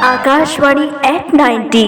Akashvani eight 90।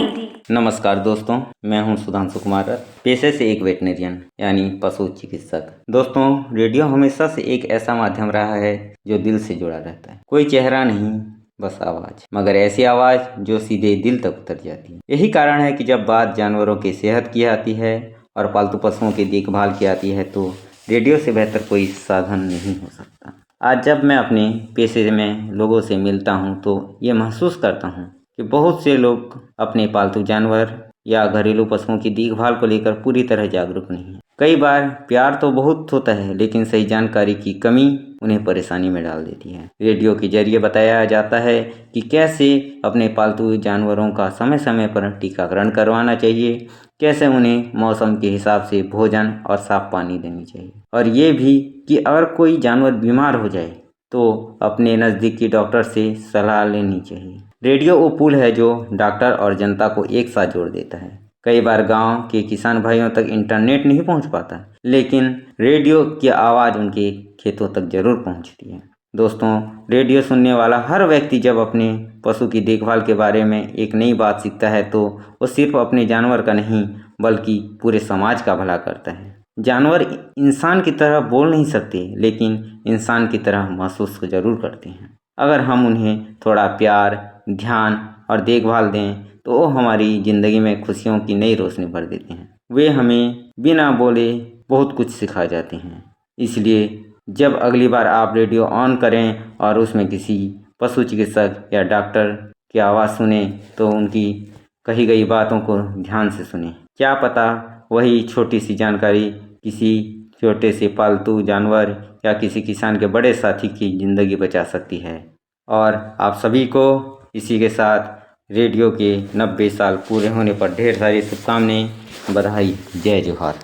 नमस्कार दोस्तों, मैं हूं सुधांशु कुमार, पेशे से एक वेटनेरियन यानी पशु चिकित्सक। दोस्तों, रेडियो हमेशा से एक ऐसा माध्यम रहा है जो दिल से जुड़ा रहता है। कोई चेहरा नहीं, बस आवाज, मगर ऐसी आवाज जो सीधे दिल तक उतर जाती है। यही कारण है कि जब बात जानवरों की सेहत की आती है और पालतू पशुओं की देखभाल की आती है तो रेडियो से बेहतर कोई साधन नहीं हो सकता। आज जब मैं अपने पेशे में लोगों से मिलता हूं तो ये महसूस करता हूं कि बहुत से लोग अपने पालतू जानवर या घरेलू पशुओं की देखभाल को लेकर पूरी तरह जागरूक नहीं हैं। कई बार प्यार तो बहुत होता है, लेकिन सही जानकारी की कमी उन्हें परेशानी में डाल देती है। रेडियो के जरिए बताया जाता है कि कैसे अपने पालतू जानवरों का समय समय पर टीकाकरण करवाना चाहिए, कैसे उन्हें मौसम के हिसाब से भोजन और साफ पानी देनी चाहिए, और ये भी कि अगर कोई जानवर बीमार हो जाए तो अपने नज़दीकी डॉक्टर से सलाह लेनी चाहिए। रेडियो वो पुल है जो डॉक्टर और जनता को एक साथ जोड़ देता है। कई बार गांव के किसान भाइयों तक इंटरनेट नहीं पहुंच पाता, लेकिन रेडियो की आवाज़ उनके खेतों तक जरूर पहुंचती है। दोस्तों, रेडियो सुनने वाला हर व्यक्ति जब अपने पशु की देखभाल के बारे में एक नई बात सीखता है तो वो सिर्फ अपने जानवर का नहीं बल्कि पूरे समाज का भला करता है। जानवर इंसान की तरह बोल नहीं सकते, लेकिन इंसान की तरह महसूस जरूर करते हैं। अगर हम उन्हें थोड़ा प्यार, ध्यान और देखभाल दें तो वो हमारी ज़िंदगी में खुशियों की नई रोशनी भर देते हैं। वे हमें बिना बोले बहुत कुछ सिखा जाते हैं। इसलिए जब अगली बार आप रेडियो ऑन करें और उसमें किसी पशु चिकित्सक या डॉक्टर की आवाज़ सुने तो उनकी कही गई बातों को ध्यान से सुनें। क्या पता वही छोटी सी जानकारी किसी छोटे से पालतू जानवर या किसी किसान के बड़े साथी की ज़िंदगी बचा सकती है। और आप सभी को इसी के साथ रेडियो के 90 साल पूरे होने पर ढेर सारी शुभकामनाएं, बधाई, जय जोहार।